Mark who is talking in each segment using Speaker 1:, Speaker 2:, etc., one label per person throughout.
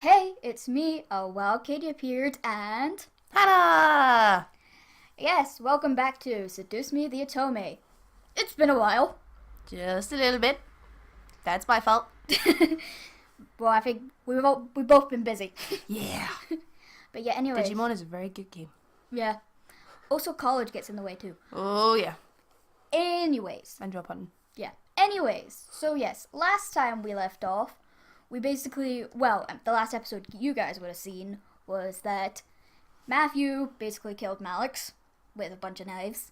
Speaker 1: Hey, it's me, a wild kitty appeared, and
Speaker 2: Hannah!
Speaker 1: yes, welcome back to Seduce Me the Otome. It's been a while.
Speaker 2: Just a little bit. That's my fault.
Speaker 1: Well, I think we've both been busy.
Speaker 2: Yeah.
Speaker 1: But yeah, anyways.
Speaker 2: Digimon is a very good game.
Speaker 1: Yeah. Also, college gets in the way too.
Speaker 2: Oh, yeah.
Speaker 1: Anyways.
Speaker 2: And drop hunting.
Speaker 1: Yeah. Anyways, so yes, last time we left off, we basically, well, the last episode you guys would have seen was that Matthew basically killed Malix with a bunch of knives.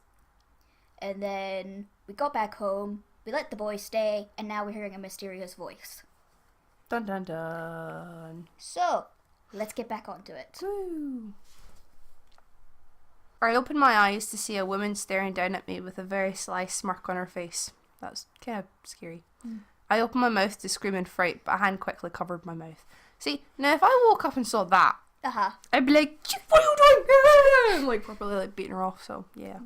Speaker 1: And then we got back home, we let the boys stay, and now we're hearing a mysterious voice.
Speaker 2: Dun dun dun.
Speaker 1: So, let's get back onto it.
Speaker 2: Woo. I opened my eyes to see a woman staring down at me with a very sly smirk on her face. That's kind of scary. I opened my mouth to scream in fright, but a hand quickly covered my mouth. See, now if I woke up and saw that,
Speaker 1: Uh-huh.
Speaker 2: I'd be like, what are you doing? Like, properly beating her off, so, yeah.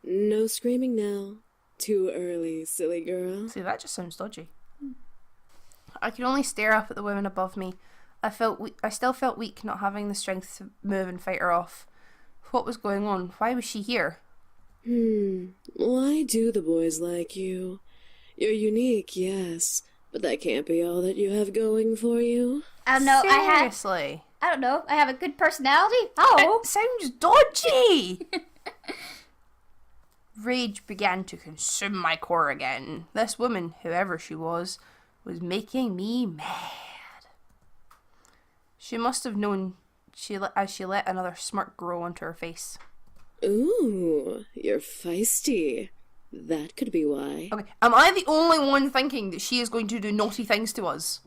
Speaker 3: No screaming now. Too early, silly girl.
Speaker 2: See, that just sounds dodgy. I could only stare up at the woman above me. I still felt weak, not having the strength to move and fight her off. What was going on? Why was she here?
Speaker 3: Why do the boys like you? You're unique, yes, but that can't be all that you have going for you.
Speaker 1: I don't know,
Speaker 2: Seriously?
Speaker 1: I don't know, I have a good personality? Oh!
Speaker 2: It sounds dodgy! Rage began to consume my core again. This woman, whoever she was making me mad. She must have known as she let another smirk grow onto her face.
Speaker 3: Ooh, you're feisty. That could be why.
Speaker 2: Okay, am I the only one thinking that she is going to do naughty things to us?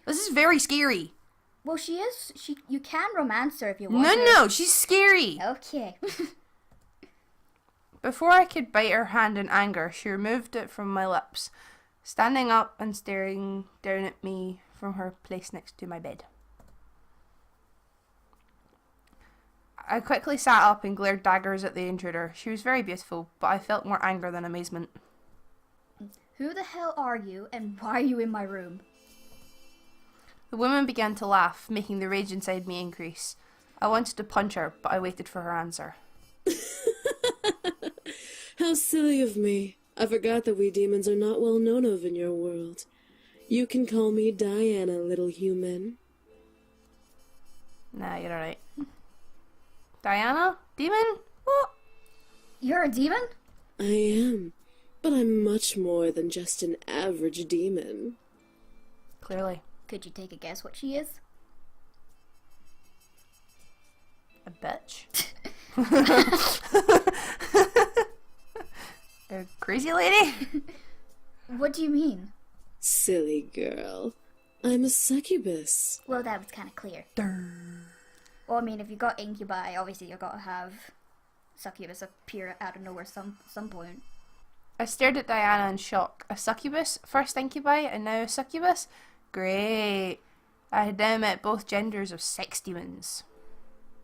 Speaker 2: This is very scary.
Speaker 1: Well, you can romance her if you want.
Speaker 2: No, she's scary.
Speaker 1: Okay.
Speaker 2: Before I could bite her hand in anger, she removed it from my lips, standing up and staring down at me from her place next to my bed. I quickly sat up and glared daggers at the intruder. She was very beautiful, but I felt more anger than amazement.
Speaker 1: Who the hell are you, and why are you in my room?
Speaker 2: The woman began to laugh, making the rage inside me increase. I wanted to punch her, but I waited for her answer.
Speaker 3: How silly of me. I forgot that we demons are not well known of in your world. You can call me Diana, little human.
Speaker 2: Nah, you're alright. Diana? Demon? What?
Speaker 1: You're a demon?
Speaker 3: I am, but I'm much more than just an average demon.
Speaker 2: Clearly.
Speaker 1: Could you take a guess what she is?
Speaker 2: A bitch. A crazy lady?
Speaker 1: What do you mean?
Speaker 3: Silly girl. I'm a succubus.
Speaker 1: Well, that was kind of clear. Well, I mean, if you got incubi, obviously you gotta have succubus appear out of nowhere some point.
Speaker 2: I stared at Diana in shock. A succubus? First incubi and now a succubus? Great. I had now met both genders of sex demons.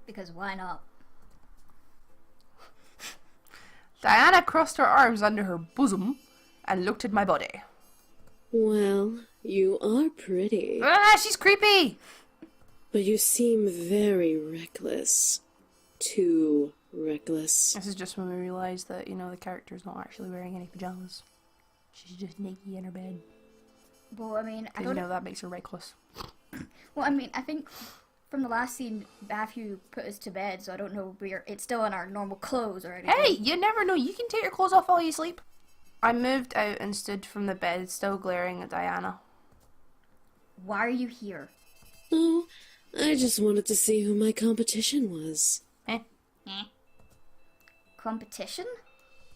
Speaker 1: Because why not?
Speaker 2: Diana crossed her arms under her bosom and looked at my body.
Speaker 3: Well, you are pretty,
Speaker 2: Ah, she's creepy!
Speaker 3: but you seem very reckless. Too reckless.
Speaker 2: This is just when we realised that, the character's not actually wearing any pyjamas. She's just naked in her bed.
Speaker 1: Well, I mean, I
Speaker 2: You
Speaker 1: don't
Speaker 2: know that makes her reckless.
Speaker 1: Well, I mean, I think from the last scene, Matthew put us to bed, so I don't know if it's still in our normal clothes or anything.
Speaker 2: Hey, you never know. You can take your clothes off while you sleep. I moved out and stood from the bed, still glaring at Diana.
Speaker 1: Why are you here?
Speaker 3: Oh, I just wanted to see who my competition was.
Speaker 1: Competition?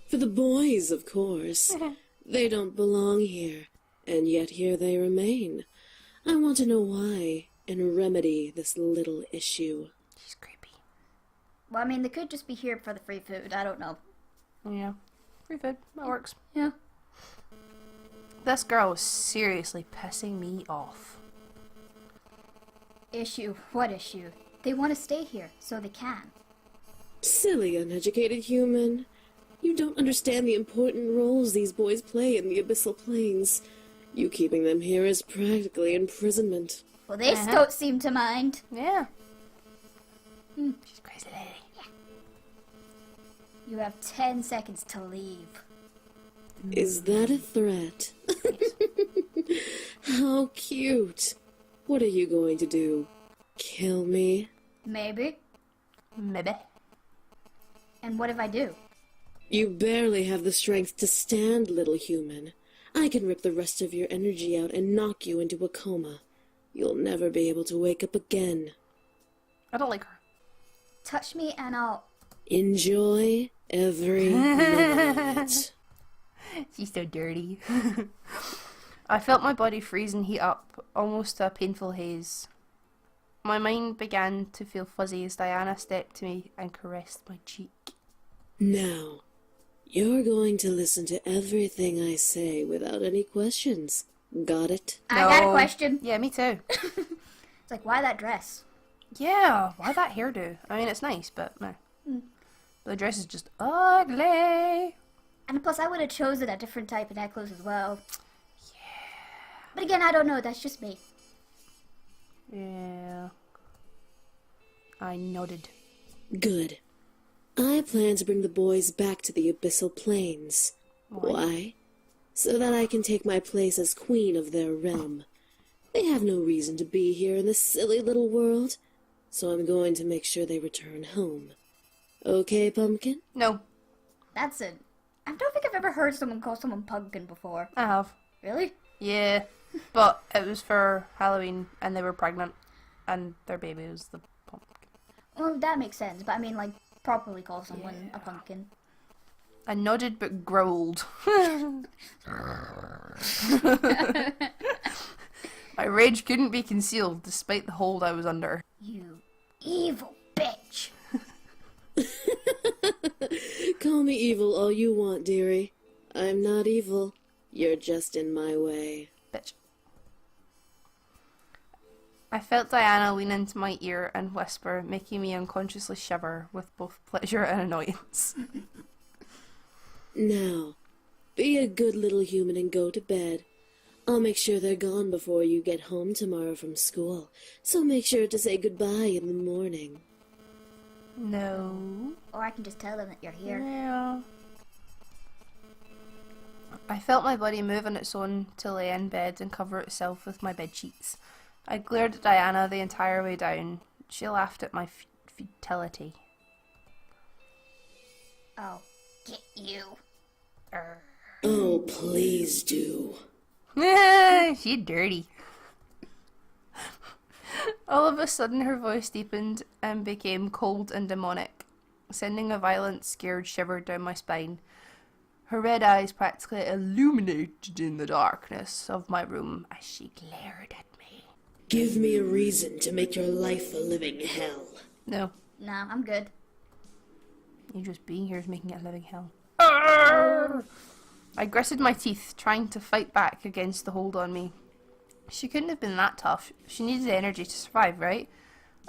Speaker 3: For the boys, of course. They don't belong here, and yet here they remain. I want to know why, and remedy this little issue.
Speaker 2: She's creepy.
Speaker 1: Well, I mean, they could just be here for the free food. I don't know.
Speaker 2: Yeah. Free food. That works.
Speaker 1: Yeah.
Speaker 2: This girl was seriously pissing me off.
Speaker 1: Issue? What issue? They want to stay here, so they can.
Speaker 3: Silly, uneducated human. You don't understand the important roles these boys play in the abyssal planes. You keeping them here is practically imprisonment.
Speaker 1: Well, they don't seem to mind.
Speaker 2: Yeah. She's a crazy lady.
Speaker 1: You have 10 seconds to leave.
Speaker 3: Is that a threat? How cute. What are you going to do? Kill me?
Speaker 1: Maybe.
Speaker 2: Maybe.
Speaker 1: And what if I do?
Speaker 3: You barely have the strength to stand, little human. I can rip the rest of your energy out and knock you into a coma. You'll never be able to wake up again.
Speaker 2: I don't like her.
Speaker 1: Touch me and I'll...
Speaker 3: Enjoy every moment.
Speaker 2: She's so dirty. I felt my body freeze and heat up, almost to a painful haze. My mind began to feel fuzzy as Diana stepped to me and caressed my cheek.
Speaker 3: Now, you're going to listen to everything I say without any questions. Got it?
Speaker 1: I got a question.
Speaker 2: Yeah, me too.
Speaker 1: It's like, why that dress?
Speaker 2: Yeah, why that hairdo? I mean, it's nice, but no. The dress is just ugly.
Speaker 1: And plus, I would have chosen a different type of necklace as well. Yeah. But again, I don't know. That's just me.
Speaker 2: Yeah. I nodded.
Speaker 3: Good. I plan to bring the boys back to the Abyssal Plains. Why? So that I can take my place as queen of their realm. They have no reason to be here in this silly little world, so I'm going to make sure they return home. Okay, Pumpkin?
Speaker 2: No,
Speaker 1: That's it. I don't think I've ever heard someone call someone pumpkin before.
Speaker 2: I have.
Speaker 1: Really?
Speaker 2: Yeah, but it was for Halloween and they were pregnant and their baby was the pumpkin.
Speaker 1: Well, that makes sense. But I mean, like, properly call someone a pumpkin.
Speaker 2: I nodded but growled. My rage couldn't be concealed despite the hold I was under.
Speaker 1: You evil bitch.
Speaker 3: Call me evil all you want, dearie. I'm not evil. You're just in my way.
Speaker 2: Bitch. I felt Diana lean into my ear and whisper, making me unconsciously shiver with both pleasure and annoyance.
Speaker 3: Now, be a good little human and go to bed. I'll make sure they're gone before you get home tomorrow from school, so make sure to say goodbye in the morning.
Speaker 2: No.
Speaker 1: Or I can just tell them that you're here.
Speaker 2: Yeah. I felt my body move on its own to lay in bed and cover itself with my bed sheets. I glared at Diana the entire way down. She laughed at my futility.
Speaker 1: Oh, get you.
Speaker 3: Oh, please do.
Speaker 2: She dirty. All of a sudden her voice deepened and became cold and demonic, sending a violent, scared shiver down my spine. Her red eyes practically illuminated in the darkness of my room as she glared at me.
Speaker 3: Give me a reason to make your life a living hell.
Speaker 2: No,
Speaker 1: Nah, I'm good.
Speaker 2: you just being here is making it a living hell. I gritted my teeth, trying to fight back against the hold on me. She couldn't have been that tough. She needed the energy to survive, right?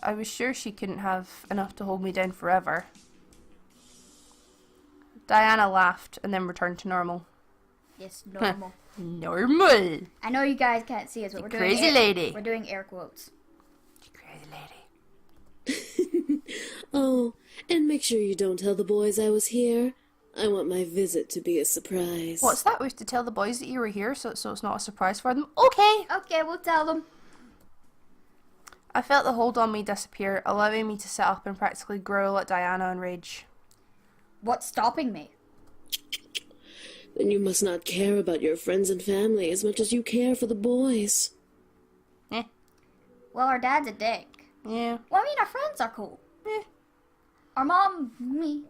Speaker 2: I was sure she couldn't have enough to hold me down forever. Diana laughed and then returned to normal.
Speaker 1: Yes, normal.
Speaker 2: Normal!
Speaker 1: I know you guys can't see us, but we're doing
Speaker 2: Crazy lady.
Speaker 1: We're doing air quotes.
Speaker 2: Crazy lady.
Speaker 3: Oh, and make sure you don't tell the boys I was here. I want my visit to be a surprise.
Speaker 2: What's that? We have to tell the boys that you were here so it's not a surprise for them? Okay!
Speaker 1: Okay, we'll tell them.
Speaker 2: I felt the hold on me disappear, allowing me to sit up and practically growl at Diana in rage.
Speaker 1: What's stopping me?
Speaker 3: Then you must not care about your friends and family as much as you care for the boys.
Speaker 1: Well, our dad's a dick.
Speaker 2: Yeah.
Speaker 1: Well, I mean, our friends are cool. Our mom, me.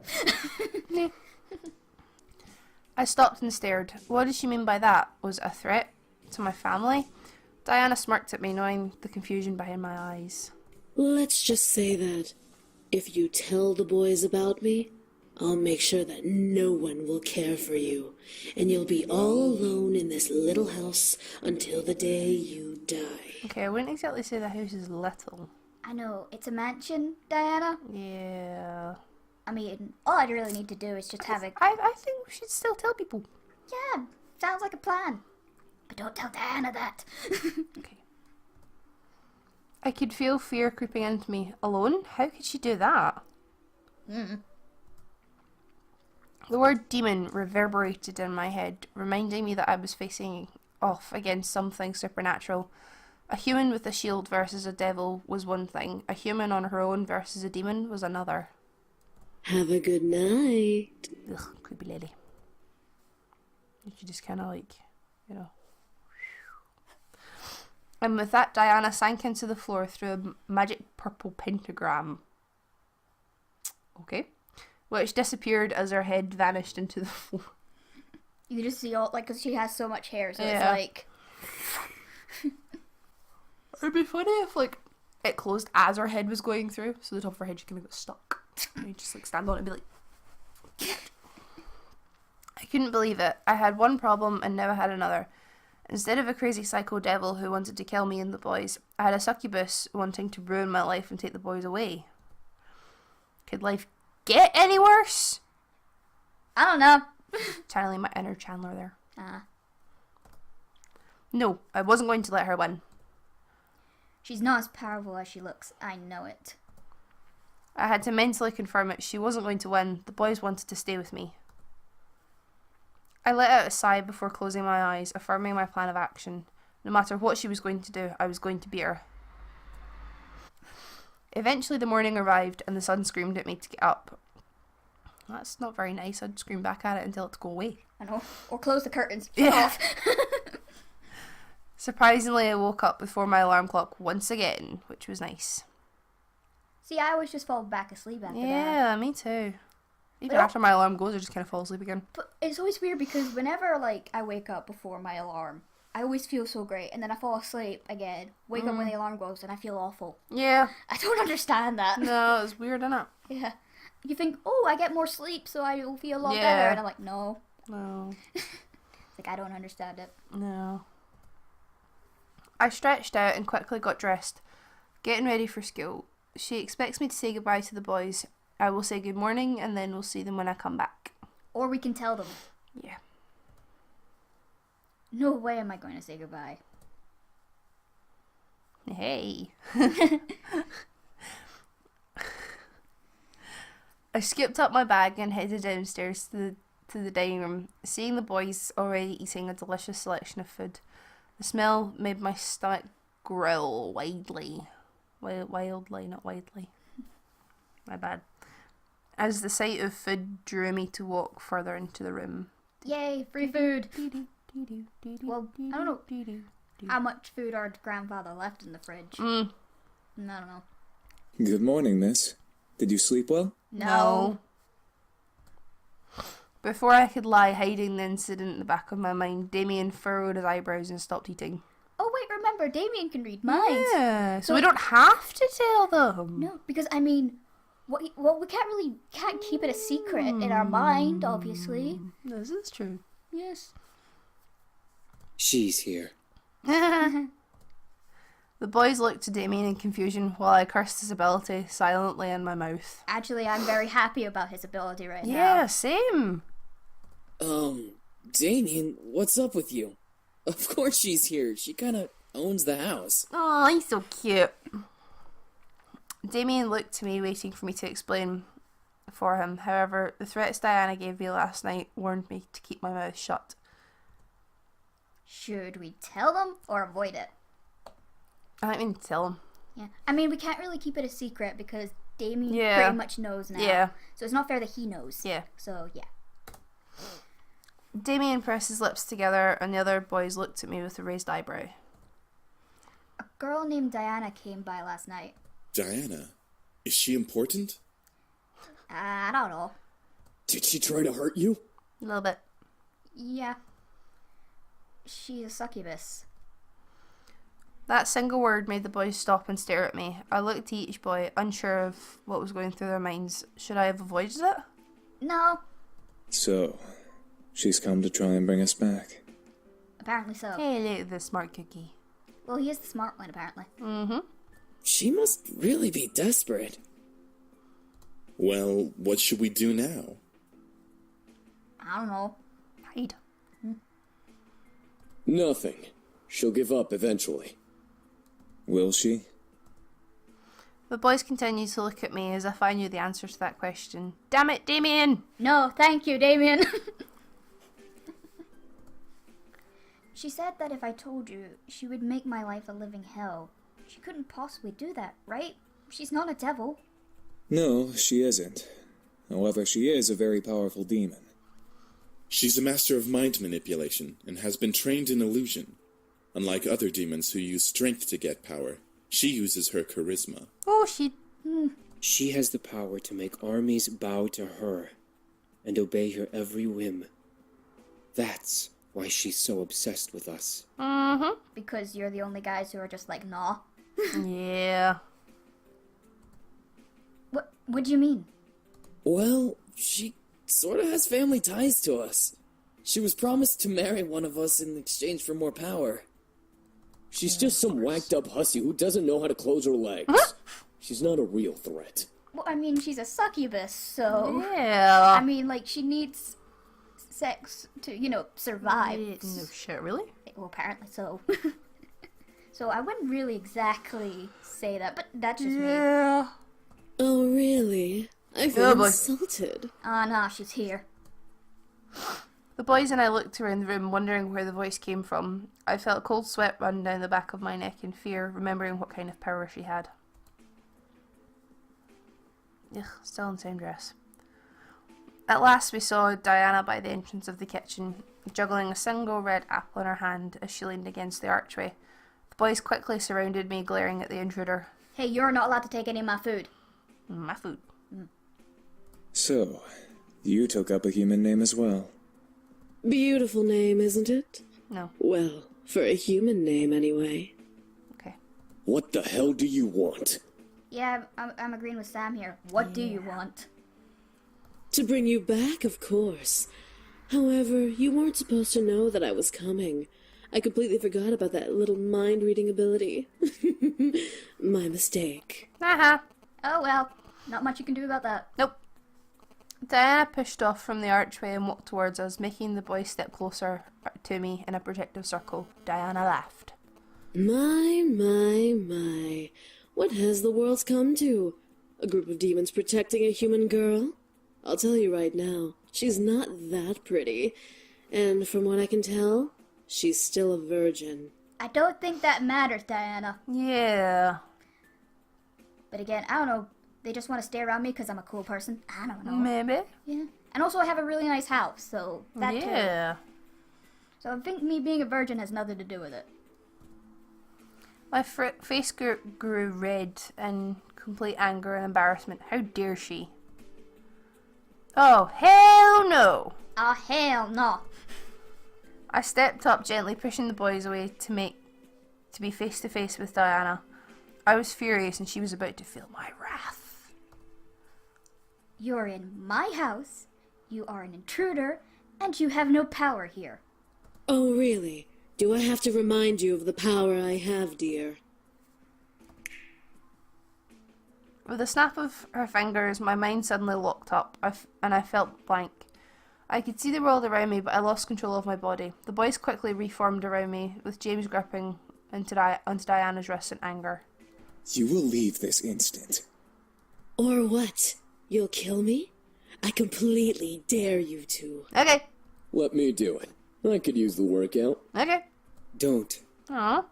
Speaker 2: I stopped and stared. What did she mean by that? Was it a threat to my family? Diana smirked at me, knowing the confusion behind my eyes.
Speaker 3: Let's just say that if you tell the boys about me, I'll make sure that no one will care for you, and you'll be all alone in this little house until the day you die.
Speaker 2: Okay, I wouldn't exactly say the house is little.
Speaker 1: I know, it's a mansion, Diana.
Speaker 2: Yeah.
Speaker 1: I mean, all I'd really need to do is just have a...
Speaker 2: I think we should still tell people.
Speaker 1: Yeah, sounds like a plan. But don't tell Diana that.
Speaker 2: Okay. I could feel fear creeping into me. Alone? How could she do that? The word demon reverberated in my head, reminding me that I was facing off against something supernatural. A human with a shield versus a devil was one thing. A human on her own versus a demon was another.
Speaker 3: Have a good night.
Speaker 2: Ugh, creepy lady. She just kind of like, you know. And with that, Diana sank into the floor through a magic purple pentagram. Okay. Which disappeared as her head vanished into the floor.
Speaker 1: You just see all, like, because she has so much hair, so it's
Speaker 2: Yeah.
Speaker 1: like...
Speaker 2: It'd be funny if, like, it closed as her head was going through, so the top of her head just kind of got stuck. And you just, like, stand on it and be like... I couldn't believe it. I had one problem and never had another. Instead of a crazy psycho devil who wanted to kill me and the boys, I had a succubus wanting to ruin my life and take the boys away. Could life get any worse?
Speaker 1: I don't know.
Speaker 2: Channeling my inner Chandler there. No, I wasn't going to let her win.
Speaker 1: She's not as powerful as she looks. I know it.
Speaker 2: I had to mentally confirm it. She wasn't going to win. The boys wanted to stay with me. I let out a sigh before closing my eyes, affirming my plan of action. No matter what she was going to do, I was going to beat her. Eventually the morning arrived and the sun screamed at me to get up. That's not very nice. I'd scream back at it and tell it to go away.
Speaker 1: I know. Or close the curtains.
Speaker 2: Yeah.
Speaker 1: Off.
Speaker 2: Surprisingly, I woke up before my alarm clock once again, which was nice.
Speaker 1: See, I always just fall back asleep after that.
Speaker 2: Yeah, me too. Even
Speaker 1: But
Speaker 2: after my alarm goes, I just kind of fall asleep again.
Speaker 1: But it's always weird because whenever, like, I wake up before my alarm, I always feel so great. And then I fall asleep again, wake up when the alarm goes, and I feel awful.
Speaker 2: Yeah.
Speaker 1: I don't understand that.
Speaker 2: No, it's weird, isn't it?
Speaker 1: Yeah. You think, oh, I get more sleep, so I will feel a lot
Speaker 2: Yeah.
Speaker 1: better. And I'm like, no.
Speaker 2: No.
Speaker 1: It's like, I don't understand it.
Speaker 2: No. I stretched out and quickly got dressed, getting ready for school. She expects me to say goodbye to the boys. I will say good morning and then we'll see them when I come back.
Speaker 1: Or we can tell them.
Speaker 2: Yeah.
Speaker 1: No way am I going to say goodbye.
Speaker 2: Hey. I scooped up my bag and headed downstairs to the dining room, seeing the boys already eating a delicious selection of food. The smell made my stomach growl wildly. Wildly, not widely. My bad. As the sight of food drew me to walk further into the room.
Speaker 1: Yay, free food. Well, I don't know how much food our grandfather left in the fridge. I don't know.
Speaker 4: Good morning, miss. Did you sleep well?
Speaker 1: No.
Speaker 2: Before I could lie hiding the incident in the back of my mind, Damien furrowed his eyebrows and stopped eating.
Speaker 1: Oh, wait, remember, Damien can read minds.
Speaker 2: Yeah, so we don't have to tell them.
Speaker 1: No, because, I mean, we can't keep it a secret in our mind, obviously.
Speaker 2: This is true.
Speaker 1: Yes.
Speaker 4: She's here.
Speaker 2: The boys looked to Damien in confusion while I cursed his ability silently in my mouth.
Speaker 1: Actually, I'm very happy about his ability right now.
Speaker 2: Yeah, same.
Speaker 5: Damien, what's up with you? Of course she's here. She kind of owns the house.
Speaker 2: Oh, he's so cute. Damien looked to me, waiting for me to explain for him. However, the threats Diana gave me last night warned me to keep my mouth shut.
Speaker 1: Should we tell them or avoid it?
Speaker 2: I didn't mean to tell him.
Speaker 1: Yeah. I mean, we can't really keep it a secret because Damien
Speaker 2: Yeah.
Speaker 1: pretty much knows now.
Speaker 2: Yeah.
Speaker 1: So it's not fair that he knows.
Speaker 2: Yeah.
Speaker 1: So, yeah.
Speaker 2: Damien pressed his lips together and the other boys looked at me with a raised eyebrow.
Speaker 1: A girl named Diana came by last night.
Speaker 4: Diana? Is she important?
Speaker 1: I don't know.
Speaker 5: Did she try to hurt you?
Speaker 2: A little bit.
Speaker 1: Yeah. She's a succubus.
Speaker 2: That single word made the boys stop and stare at me. I looked at each boy, unsure of what was going through their minds. Should I have avoided it?
Speaker 1: No.
Speaker 4: So, she's come to try and bring us back.
Speaker 1: Apparently so.
Speaker 2: Hey, look at the smart cookie.
Speaker 1: Well, he is the smart one, apparently.
Speaker 2: Mm-hmm.
Speaker 5: She must really be desperate.
Speaker 4: Well, what should we do now?
Speaker 1: I don't know.
Speaker 2: Hide.
Speaker 6: Nothing. She'll give up eventually.
Speaker 4: Will she?
Speaker 2: The boys continue to look at me as if I knew the answer to that question. Damn it, Damien!
Speaker 1: No, thank you, Damien. She said that if I told you, she would make my life a living hell. She couldn't possibly do that, right? She's not a devil.
Speaker 4: No, she isn't. However, she is a very powerful demon.
Speaker 7: She's a master of mind manipulation and has been trained in illusion. Unlike other demons who use strength to get power, she uses her charisma.
Speaker 2: Oh, she...
Speaker 6: She has the power to make armies bow to her and obey her every whim. That's why she's so obsessed with us.
Speaker 2: Mm-hmm.
Speaker 1: Because you're the only guys who are just like, nah.
Speaker 2: Yeah.
Speaker 1: What do you mean?
Speaker 5: Well, she sort of has family ties to us. She was promised to marry one of us in exchange for more power.
Speaker 6: She's just some whacked up hussy who doesn't know how to close her legs. She's not a real threat.
Speaker 1: Well, I mean, she's a succubus, so...
Speaker 2: Yeah.
Speaker 1: I mean, like, she needs sex to, survive.
Speaker 2: No shit, really?
Speaker 1: Well, apparently so. So I wouldn't really exactly say that, but that's just me.
Speaker 2: Yeah.
Speaker 3: Oh, really? I
Speaker 2: Oh,
Speaker 3: feel
Speaker 2: boy.
Speaker 3: insulted.
Speaker 1: Ah, nah, she's here.
Speaker 2: The boys and I looked around the room, wondering where the voice came from. I felt a cold sweat run down the back of my neck in fear, remembering what kind of power she had. Ugh, still in same dress. At last we saw Diana by the entrance of the kitchen, juggling a single red apple in her hand as she leaned against the archway. The boys quickly surrounded me, glaring at the intruder.
Speaker 1: Hey, you're not allowed to take any of my food.
Speaker 2: My food.
Speaker 4: So, you took up a human name as well.
Speaker 3: Beautiful name, isn't it?
Speaker 2: No.
Speaker 3: Well, for a human name, anyway.
Speaker 2: Okay.
Speaker 6: What the hell do you want?
Speaker 1: Yeah, I'm agreeing with Sam here. What do you want?
Speaker 3: To bring you back, of course. However, you weren't supposed to know that I was coming. I completely forgot about that little mind-reading ability. My mistake.
Speaker 2: Haha.
Speaker 1: Oh well, not much you can do about that.
Speaker 2: Nope. Diana pushed off from the archway and walked towards us, making the boys step closer to me in a protective circle. Diana laughed.
Speaker 3: My. What has the world come to? A group of demons protecting a human girl? I'll tell you right now, she's not that pretty. And from what I can tell, she's still a virgin.
Speaker 1: I don't think that matters, Diana.
Speaker 2: Yeah.
Speaker 1: But again, I don't know. They just want to stay around me because I'm a cool person. I don't know.
Speaker 2: Maybe.
Speaker 1: Yeah. And also I have a really nice house, so that too.
Speaker 2: Yeah.
Speaker 1: So I think me being a virgin has nothing to do with it.
Speaker 2: My face grew red in complete anger and embarrassment. How dare she? Oh, hell no!
Speaker 1: Ah, hell no.
Speaker 2: I stepped up, gently pushing the boys away to be face to face with Diana. I was furious and she was about to feel my wrath.
Speaker 1: You're in my house, you are an intruder, and you have no power here.
Speaker 3: Oh, really? Do I have to remind you of the power I have, dear?
Speaker 2: With a snap of her fingers, my mind suddenly locked up, and I felt blank. I could see the world around me, but I lost control of my body. The boys quickly reformed around me, with James gripping onto Diana's wrist in anger.
Speaker 4: You will leave this instant.
Speaker 3: Or what? You'll kill me? I completely dare you to.
Speaker 2: Okay.
Speaker 6: Let me do it. I could use the workout.
Speaker 2: Okay.
Speaker 6: Don't.
Speaker 2: Aww.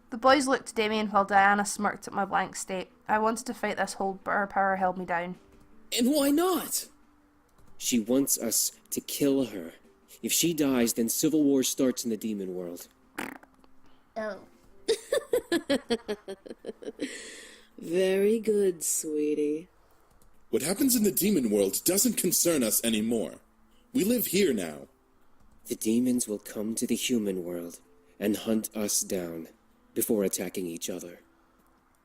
Speaker 2: The boys looked at Damien while Diana smirked at my blank state. I wanted to fight this hold, but her power held me down.
Speaker 5: And why not?
Speaker 6: She wants us to kill her. If she dies, then civil war starts in the demon world.
Speaker 1: Oh.
Speaker 3: Very good, sweetie.
Speaker 7: What happens in the demon world doesn't concern us anymore. We live here now.
Speaker 6: The demons will come to the human world and hunt us down before attacking each other.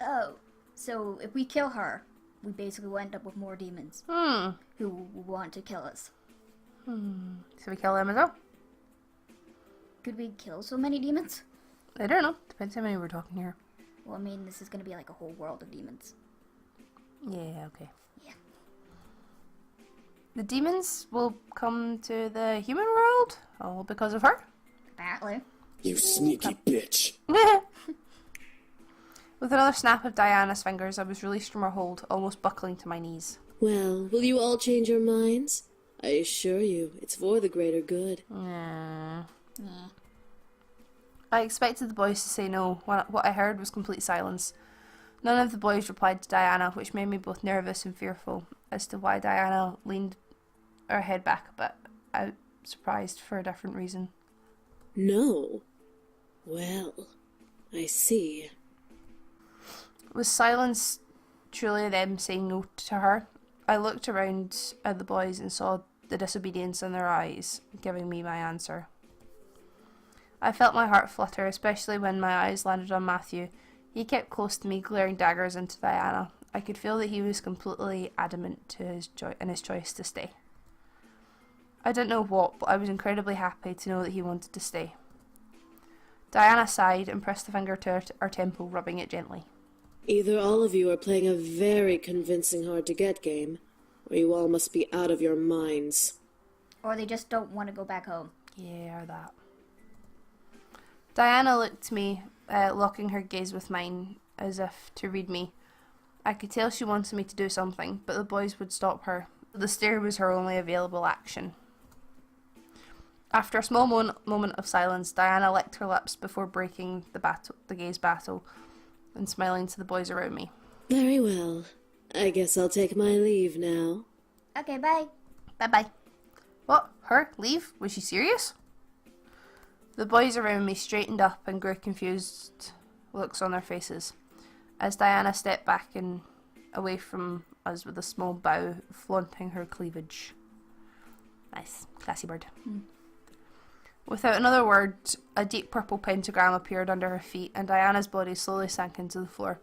Speaker 1: Oh. So if we kill her, we basically will end up with more demons. Who want to kill us.
Speaker 2: So we kill them as well?
Speaker 1: Could we kill so many demons?
Speaker 2: I don't know. Depends how many we're talking here.
Speaker 1: Well, I mean, this is going to be like a whole world of demons.
Speaker 2: Yeah, okay.
Speaker 1: Yeah.
Speaker 2: The demons will come to the human world? All because of her?
Speaker 1: Apparently.
Speaker 6: You sneaky bitch.
Speaker 2: With another snap of Diana's fingers, I was released from her hold, almost buckling to my knees.
Speaker 3: Well, will you all change your minds? I assure you, it's for the greater good.
Speaker 2: I expected the boys to say no. What I heard was complete silence. None of the boys replied to Diana, which made me both nervous and fearful as to why Diana leaned her head back a bit. I was surprised for a different reason.
Speaker 3: No. Well, I see.
Speaker 2: Was silence truly them saying no to her? I looked around at the boys and saw the disobedience in their eyes, giving me my answer. I felt my heart flutter, especially when my eyes landed on Matthew. He kept close to me, glaring daggers into Diana. I could feel that he was completely adamant in his choice to stay. I didn't know what, but I was incredibly happy to know that he wanted to stay. Diana sighed and pressed a finger to her temple, rubbing it gently.
Speaker 3: Either all of you are playing a very convincing hard-to-get game, or you all must be out of your minds.
Speaker 1: Or they just don't want to go back home.
Speaker 2: Yeah, or that. Diana looked to me, locking her gaze with mine, as if to read me. I could tell she wanted me to do something, but the boys would stop her. The stare was her only available action. After a small moment of silence, Diana licked her lips before breaking the gaze battle, and smiling to the boys around me.
Speaker 3: Very well. I guess I'll take my leave now.
Speaker 1: Okay, bye.
Speaker 2: Bye-bye. What? Her? Leave? Was she serious? The boys around me straightened up and grew confused looks on their faces, as Diana stepped back and away from us with a small bow, flaunting her cleavage. Nice. Classy bird. Without another word, a deep purple pentagram appeared under her feet, and Diana's body slowly sank into the floor.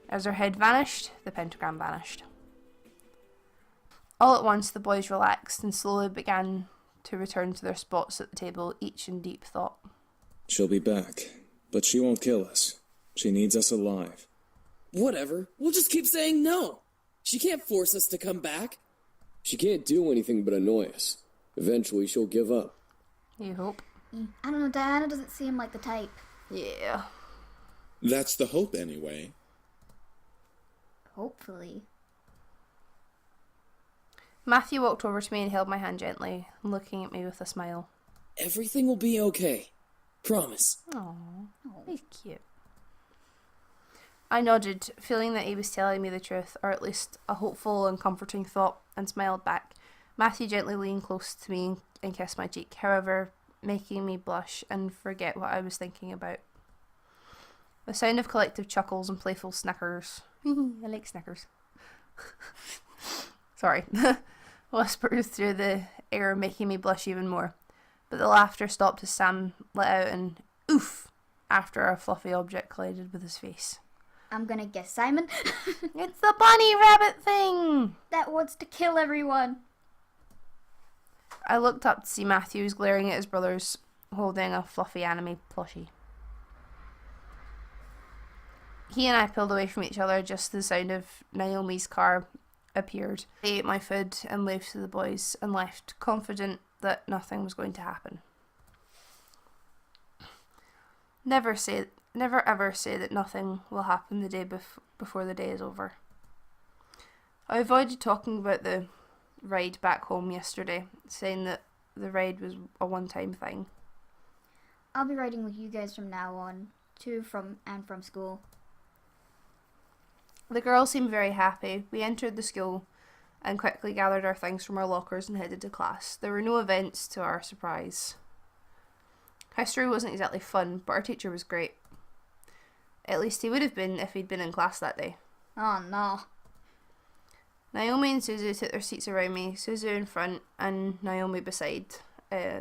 Speaker 2: As her head vanished, the pentagram vanished. All at once, the boys relaxed and slowly began to return to their spots at the table, each in deep thought.
Speaker 4: She'll be back, but she won't kill us. She needs us alive.
Speaker 5: Whatever. We'll just keep saying no. She can't force us to come back.
Speaker 6: She can't do anything but annoy us. Eventually, she'll give up.
Speaker 2: You hope?
Speaker 1: I don't know, Diana doesn't seem like the type.
Speaker 2: Yeah.
Speaker 7: That's the hope, anyway.
Speaker 1: Hopefully.
Speaker 2: Matthew walked over to me and held my hand gently, looking at me with a smile.
Speaker 5: Everything will be okay. Promise.
Speaker 2: Aww, he's cute. I nodded, feeling that he was telling me the truth, or at least a hopeful and comforting thought, and smiled back. Matthew gently leaned close to me and kissed my cheek, however, making me blush and forget what I was thinking about. The sound of collective chuckles and playful snickers. I like snickers. Sorry. Whispered through the air, making me blush even more. But the laughter stopped as Sam let out an oof after a fluffy object collided with his face.
Speaker 1: I'm gonna guess Simon.
Speaker 2: It's the bunny rabbit thing!
Speaker 1: That wants to kill everyone.
Speaker 2: I looked up to see Matthews glaring at his brothers, holding a fluffy anime plushie. He and I pulled away from each other just as the sound of Naomi's car appeared. I ate my food and waved to the boys and left, confident that nothing was going to happen. Never ever say that nothing will happen the day before the day is over. I avoided talking about the ride back home yesterday, saying that the ride was a one-time thing.
Speaker 1: I'll be riding with you guys from now on, from school.
Speaker 2: The girls seemed very happy. We entered the school and quickly gathered our things from our lockers and headed to class. There were no events to our surprise. History wasn't exactly fun, but our teacher was great. At least he would have been if he'd been in class that day.
Speaker 1: Oh no.
Speaker 2: Naomi and Suzu took their seats around me, Suzu in front and Naomi beside.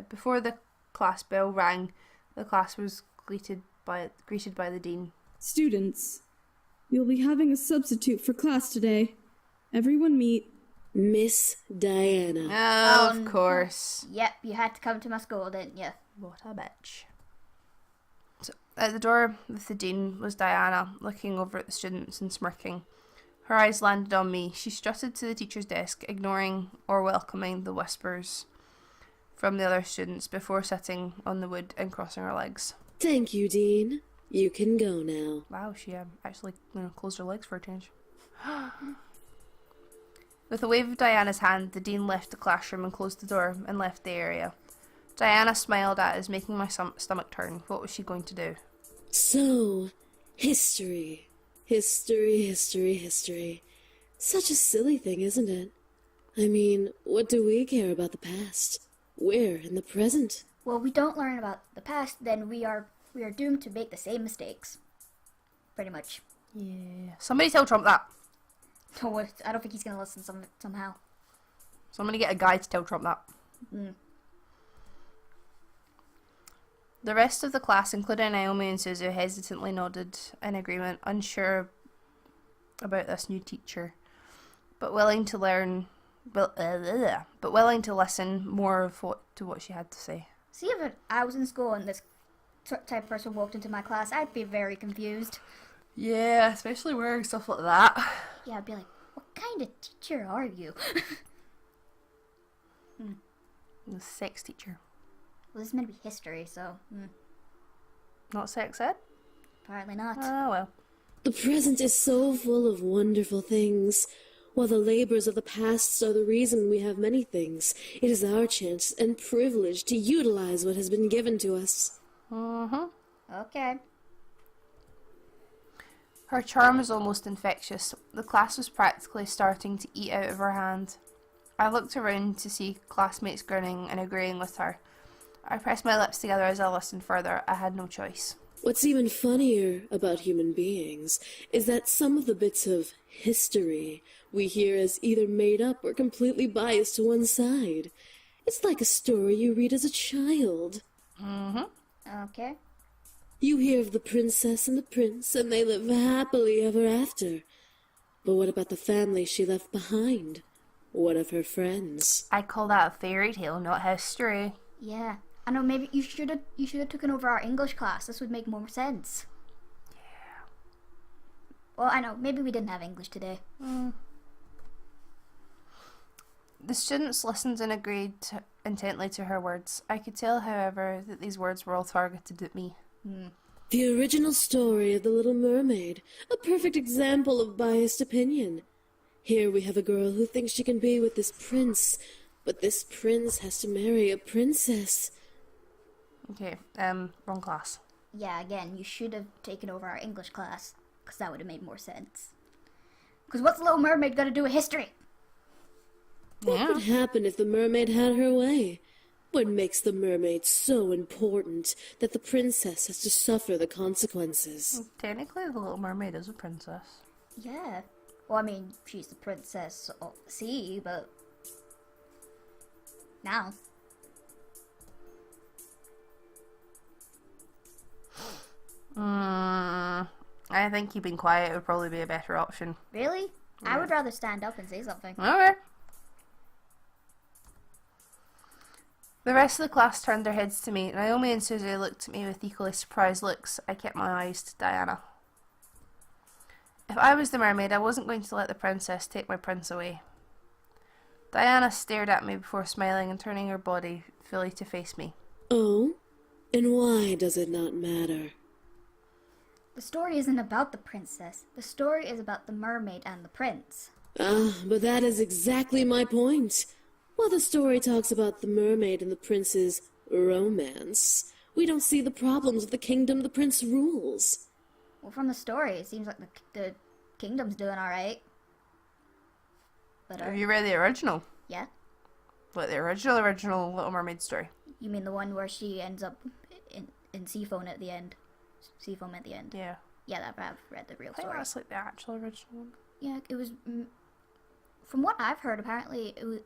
Speaker 2: Before the class bell rang, the class was greeted by the dean.
Speaker 8: Students, you'll be having a substitute for class today. Everyone meet
Speaker 3: Miss Diana.
Speaker 2: Of course.
Speaker 1: Yep, you had to come to my school, didn't you?
Speaker 2: What a bitch. So, at the door with the dean was Diana, looking over at the students and smirking. Her eyes landed on me. She strutted to the teacher's desk, ignoring or welcoming the whispers. from the other students before sitting on the wood and crossing her legs.
Speaker 3: Thank you, Dean. You can go now.
Speaker 2: Wow, she actually closed her legs for a change. With a wave of Diana's hand, the dean left the classroom and closed the door and left the area. Diana smiled at us, making my stomach turn. What was she going to do?
Speaker 3: So, history. History. Such a silly thing, isn't it? I mean, what do we care about the past? We're in the present.
Speaker 1: Well, we don't learn about the past, then we are doomed to make the same mistakes. Pretty much.
Speaker 2: Yeah. Somebody tell Trump that.
Speaker 1: No, I don't think he's gonna listen somehow.
Speaker 2: Somebody get a guy to tell Trump that.
Speaker 1: Mm.
Speaker 2: The rest of the class, including Naomi and Suzu, hesitantly nodded in agreement, unsure about this new teacher, but willing to learn, but willing to listen more to what she had to say.
Speaker 1: See, if I was in school and this type of person walked into my class, I'd be very confused.
Speaker 2: Yeah, especially wearing stuff like that.
Speaker 1: Yeah, I'd be like, what kind of teacher are you?
Speaker 2: The sex teacher.
Speaker 1: Well, this is meant to be history, so...
Speaker 2: Not sex ed?
Speaker 1: Apparently not.
Speaker 2: Oh, well.
Speaker 3: The present is so full of wonderful things. While the labors of the past are the reason we have many things, it is our chance and privilege to utilize what has been given to us.
Speaker 1: Okay.
Speaker 2: Her charm was almost infectious. The class was practically starting to eat out of her hand. I looked around to see classmates grinning and agreeing with her. I pressed my lips together as I listened further. I had no choice.
Speaker 3: What's even funnier about human beings is that some of the bits of history we hear as either made up or completely biased to one side. It's like a story you read as a child.
Speaker 1: Okay.
Speaker 3: You hear of the princess and the prince, and they live happily ever after. But what about the family she left behind? What of her friends?
Speaker 2: I call that a fairy tale, not history.
Speaker 1: Yeah. I know, maybe you should have taken over our English class. This would make more sense.
Speaker 2: Yeah.
Speaker 1: Well, I know, maybe we didn't have English today.
Speaker 2: The students listened and agreed intently to her words. I could tell, however, that these words were all targeted at me.
Speaker 3: The original story of the Little Mermaid, a perfect example of biased opinion. Here we have a girl who thinks she can be with this prince, but this prince has to marry a princess.
Speaker 2: Okay, wrong class.
Speaker 1: Yeah, again, you should have taken over our English class, because that would have made more sense. Because what's Little Mermaid got to do with history?
Speaker 3: What would happen if the mermaid had her way? What makes the mermaid so important that the princess has to suffer the consequences?
Speaker 2: Well, technically, the Little Mermaid is a princess.
Speaker 1: Yeah. Well, I mean, she's the princess of the sea, but... now.
Speaker 2: I think keeping quiet would probably be a better option.
Speaker 1: Really? Yeah. I would rather stand up and say something.
Speaker 2: Okay. The rest of the class turned their heads to me. Naomi and Susie looked at me with equally surprised looks. I kept my eyes to Diana. If I was the mermaid, I wasn't going to let the princess take my prince away. Diana stared at me before smiling and turning her body fully to face me.
Speaker 3: Oh? And why does it not matter?
Speaker 1: The story isn't about the princess. The story is about the mermaid and the prince.
Speaker 3: Ah, but that is exactly my point. While the story talks about the mermaid and the prince's romance, we don't see the problems of the kingdom the prince rules.
Speaker 1: Well, from the story, it seems like the kingdom's doing alright. But
Speaker 2: Have you read the original?
Speaker 1: Yeah.
Speaker 2: Like the original Little Mermaid story?
Speaker 1: You mean the one where she ends up in Seafoam at the end? Seafoam at the end.
Speaker 2: Yeah.
Speaker 1: Yeah, I've read the real
Speaker 2: I think
Speaker 1: story.
Speaker 2: that's like the actual original one.
Speaker 1: Yeah, it was... from what I've heard, apparently, it was...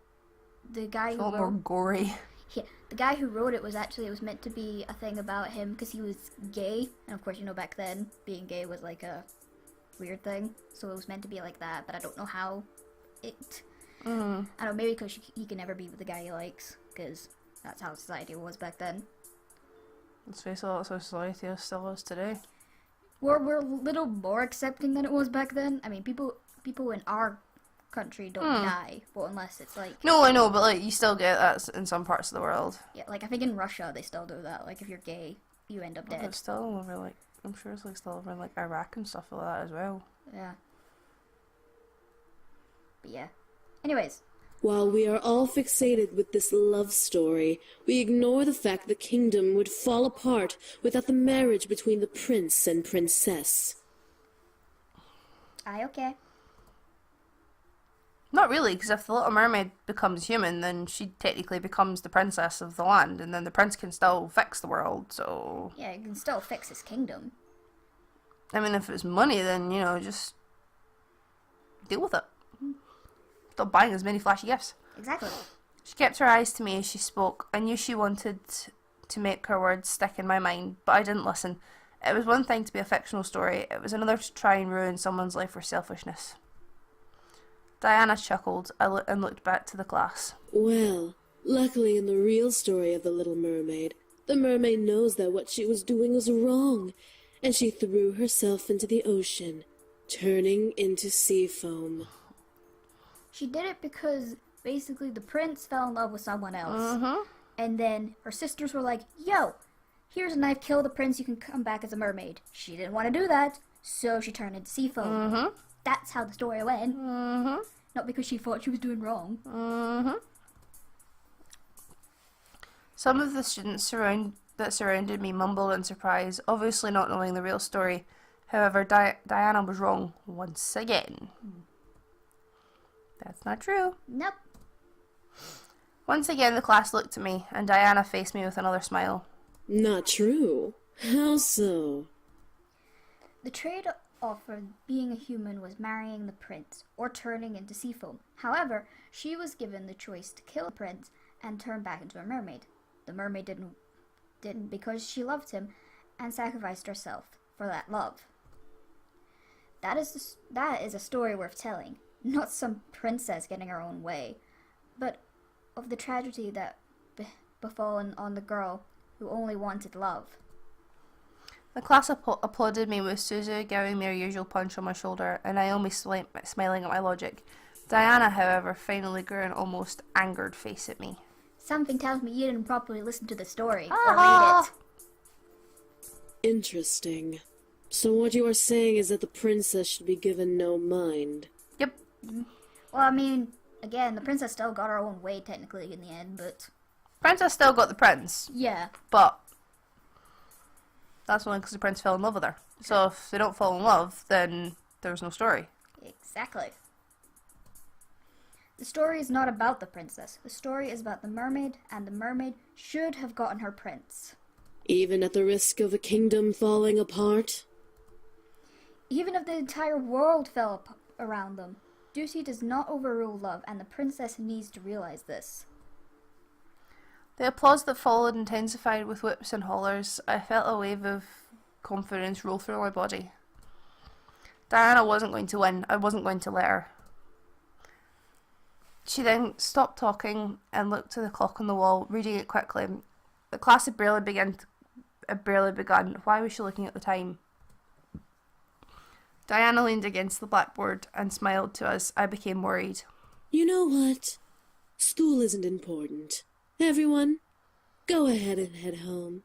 Speaker 1: The guy
Speaker 2: It's a
Speaker 1: who
Speaker 2: lot more gory.
Speaker 1: Yeah, the guy who wrote it was meant to be a thing about him because he was gay, and of course, you know, back then being gay was like a weird thing, so it was meant to be like that. But I don't know how it. I don't know, maybe because he can never be with the guy he likes, because that's how society was back then.
Speaker 2: Let's face it, that's how society still is today.
Speaker 1: We're a little more accepting than it was back then. I mean, people in our country don't die, but unless it's like...
Speaker 2: No, I know, but like you still get that in some parts of the world.
Speaker 1: Yeah, like I think in Russia they still do that. Like if you're gay, you end up dead.
Speaker 2: It's still over like, I'm sure it's like still over in like Iraq and stuff like that as well.
Speaker 1: Yeah. But yeah. Anyways.
Speaker 3: While we are all fixated with this love story, we ignore the fact the kingdom would fall apart without the marriage between the prince and princess.
Speaker 1: Aye, okay.
Speaker 2: Not really, because if the Little Mermaid becomes human, then she technically becomes the princess of the land, and then the prince can still fix the world, so...
Speaker 1: Yeah, you can still fix his kingdom.
Speaker 2: I mean, if it's money, then, you know, just deal with it. Stop buying as many flashy gifts.
Speaker 1: Exactly.
Speaker 2: She kept her eyes to me as she spoke. I knew she wanted to make her words stick in my mind, but I didn't listen. It was one thing to be a fictional story, it was another to try and ruin someone's life for selfishness. Diana chuckled and looked back to the class.
Speaker 3: Well, luckily in the real story of the Little Mermaid, the mermaid knows that what she was doing was wrong, and she threw herself into the ocean, turning into sea foam.
Speaker 1: She did it because basically the prince fell in love with someone else.
Speaker 2: Mm-hmm.
Speaker 1: And then her sisters were like, yo, here's a knife, kill the prince, you can come back as a mermaid. She didn't want to do that, so she turned into sea foam.
Speaker 2: Mm-hmm.
Speaker 1: That's how the story went.
Speaker 2: Mm-hmm.
Speaker 1: Not because she thought she was doing wrong.
Speaker 2: Mm-hmm. Some of the students that surrounded me mumbled in surprise, obviously not knowing the real story. However, Diana was wrong once again. That's not true.
Speaker 1: Nope.
Speaker 2: Once again, the class looked at me, and Diana faced me with another smile.
Speaker 3: Not true. How so?
Speaker 1: The trade-off for being a human was marrying the prince or turning into sea foam. However, she was given the choice to kill the prince and turn back into a mermaid. The mermaid didn't because she loved him and sacrificed herself for that love. That is a story worth telling. Not some princess getting her own way, but of the tragedy that befallen on the girl who only wanted love.
Speaker 2: The class applauded me with Suzu giving me her usual punch on my shoulder and Naomi smiling at my logic. Diana, however, finally grew an almost angered face at me.
Speaker 1: Something tells me you didn't properly listen to the story or read it.
Speaker 3: Interesting. So what you are saying is that the princess should be given no mind.
Speaker 2: Yep.
Speaker 1: Well, I mean, again, the princess still got her own way technically in the end, but...
Speaker 2: Princess still got the prince.
Speaker 1: Yeah.
Speaker 2: But that's only because the prince fell in love with her. So if they don't fall in love, then there's no story.
Speaker 1: Exactly. The story is not about the princess. The story is about the mermaid, and the mermaid should have gotten her prince.
Speaker 3: Even at the risk of a kingdom falling apart?
Speaker 1: Even if the entire world fell around them, duty does not overrule love, and the princess needs to realize this.
Speaker 2: The applause that followed intensified with whoops and hollers. I felt a wave of confidence roll through my body. Diana wasn't going to win. I wasn't going to let her. She then stopped talking and looked to the clock on the wall, reading it quickly. The class had barely begun. Why was she looking at the time? Diana leaned against the blackboard and smiled to us. I became worried.
Speaker 3: You know what? School isn't important. Everyone, go ahead and head home.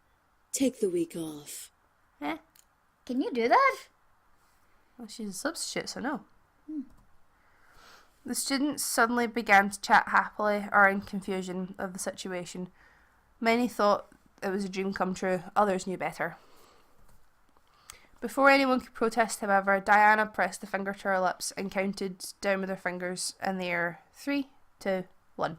Speaker 3: Take the week off.
Speaker 1: Eh? Can you do that?
Speaker 2: Well, she's a substitute, so no. The students suddenly began to chat happily or in confusion of the situation. Many thought it was a dream come true, others knew better. Before anyone could protest, however, Diana pressed a finger to her lips and counted down with her fingers in the air. 3, 2, 1.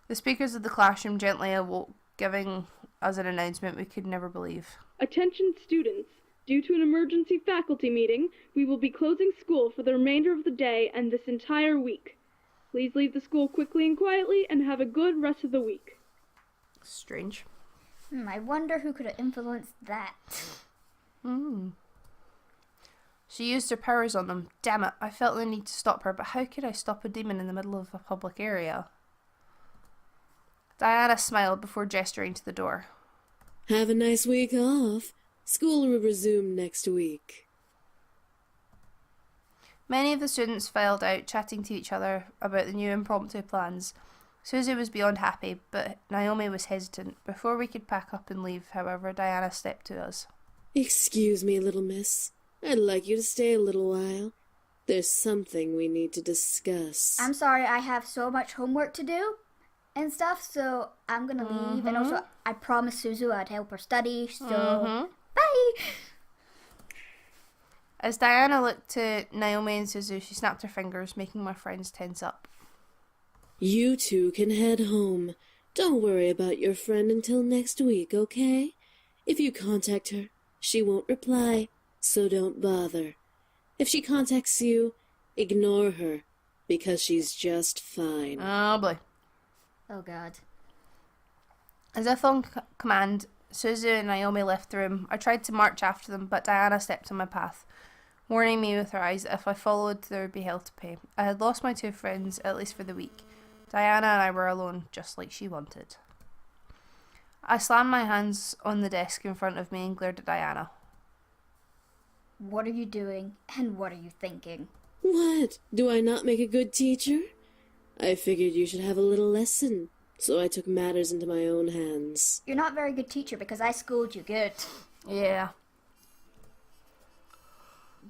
Speaker 2: The speakers of the classroom gently awoke, giving us an announcement we could never believe.
Speaker 8: Attention students. Due to an emergency faculty meeting, we will be closing school for the remainder of the day and this entire week. Please leave the school quickly and quietly and have a good rest of the week.
Speaker 2: Strange.
Speaker 1: I wonder who could have influenced that.
Speaker 2: She used her powers on them. Damn it, I felt the need to stop her, but how could I stop a demon in the middle of a public area? Diana smiled before gesturing to the door.
Speaker 3: Have a nice week off. School will resume next week.
Speaker 2: Many of the students filed out, chatting to each other about the new impromptu plans. Susie was beyond happy, but Naomi was hesitant. Before we could pack up and leave, however, Diana stepped to us.
Speaker 3: Excuse me, little miss. I'd like you to stay a little while. There's something we need to discuss.
Speaker 1: I'm sorry, I have so much homework to do and stuff, so I'm gonna leave. And also, I promised Suzu I'd help her study, so bye!
Speaker 2: As Diana looked to Naomi and Suzu, she snapped her fingers, making my friends tense up.
Speaker 3: You two can head home. Don't worry about your friend until next week, okay? If you contact her, she won't reply, so don't bother. If she contacts you, ignore her, because she's just fine.
Speaker 2: Oh boy.
Speaker 1: Oh god.
Speaker 2: As if on command, Suzu and Naomi left the room. I tried to march after them, but Diana stepped on my path, warning me with her eyes that if I followed, there would be hell to pay. I had lost my two friends, at least for the week. Diana and I were alone, just like she wanted. I slammed my hands on the desk in front of me and glared at Diana.
Speaker 1: What are you doing, and what are you thinking?
Speaker 3: What? Do I not make a good teacher? I figured you should have a little lesson, so I took matters into my own hands.
Speaker 1: You're not a very good teacher because I schooled you good.
Speaker 2: Yeah.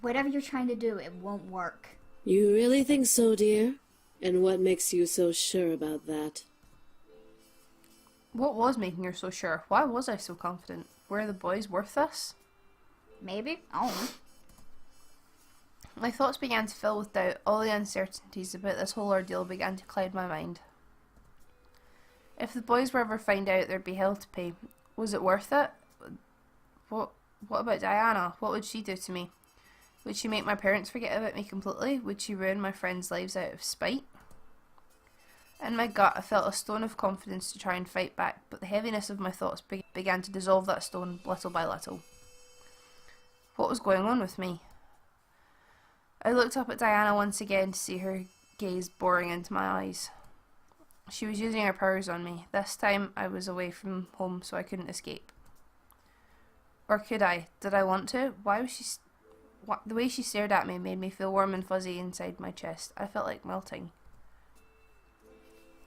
Speaker 1: Whatever you're trying to do, it won't work.
Speaker 3: You really think so, dear? And what makes you so sure about that?
Speaker 2: What was making her so sure? Why was I so confident? Were the boys worth this?
Speaker 1: Maybe? I don't know.
Speaker 2: My thoughts began to fill with doubt. All the uncertainties about this whole ordeal began to cloud my mind. If the boys were ever found out, there'd be hell to pay. Was it worth it? What about Diana? What would she do to me? Would she make my parents forget about me completely? Would she ruin my friends' lives out of spite? In my gut, I felt a stone of confidence to try and fight back, but the heaviness of my thoughts began to dissolve that stone little by little. What was going on with me? I looked up at Diana once again to see her gaze boring into my eyes. She was using her powers on me. This time I was away from home, so I couldn't escape. Or could I? Did I want to? Why was she... The way she stared at me made me feel warm and fuzzy inside my chest. I felt like melting.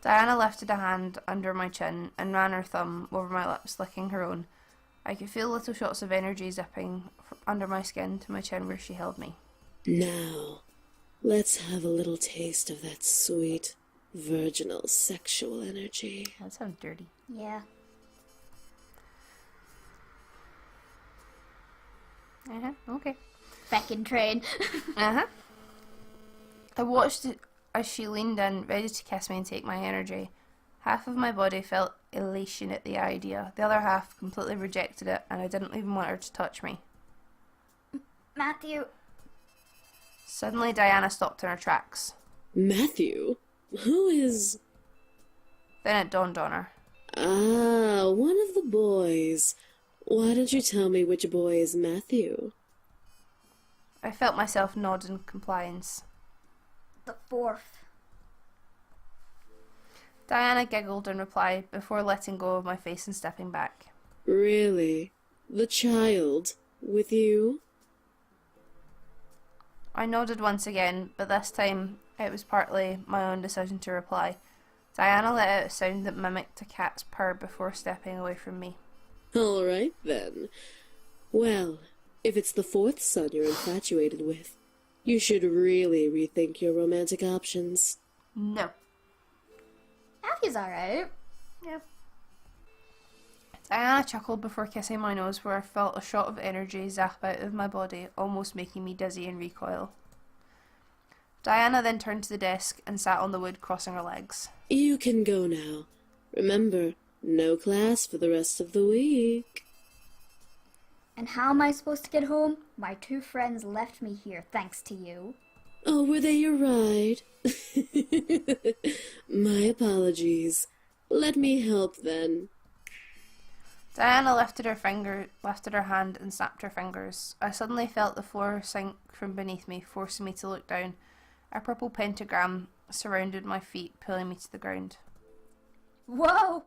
Speaker 2: Diana lifted a hand under my chin and ran her thumb over my lips, licking her own. I could feel little shots of energy zipping under my skin to my chin where she held me.
Speaker 3: Now, let's have a little taste of that sweet, virginal sexual energy.
Speaker 2: That sounds dirty.
Speaker 1: Yeah.
Speaker 2: Okay.
Speaker 1: Feckin' train.
Speaker 2: I watched it as she leaned in, ready to kiss me and take my energy. Half of my body felt elation at the idea. The other half completely rejected it, and I didn't even want her to touch me.
Speaker 1: Matthew.
Speaker 2: Suddenly, Diana stopped in her tracks.
Speaker 3: Matthew? Who is...
Speaker 2: Then it dawned on her.
Speaker 3: Ah, one of the boys. Why don't you tell me which boy is Matthew?
Speaker 2: I felt myself nod in compliance.
Speaker 1: The fourth.
Speaker 2: Diana giggled in reply before letting go of my face and stepping back.
Speaker 3: Really? The child? With you?
Speaker 2: I nodded once again, but this time it was partly my own decision to reply. Diana let out a sound that mimicked a cat's purr before stepping away from me.
Speaker 3: All right, then. Well, if it's the fourth son you're infatuated with, you should really rethink your romantic options.
Speaker 2: No.
Speaker 1: Matthew's alright.
Speaker 2: Yeah. Diana chuckled before kissing my nose, where I felt a shot of energy zap out of my body, almost making me dizzy and recoil. Diana then turned to the desk and sat on the wood, crossing her legs.
Speaker 3: You can go now. Remember, no class for the rest of the week.
Speaker 1: And how am I supposed to get home? My two friends left me here thanks to you.
Speaker 3: Oh, were they your ride? My apologies. Let me help then.
Speaker 2: Diana lifted her hand and snapped her fingers. I suddenly felt the floor sink from beneath me, forcing me to look down. A purple pentagram surrounded my feet, pulling me to the ground.
Speaker 1: Whoa!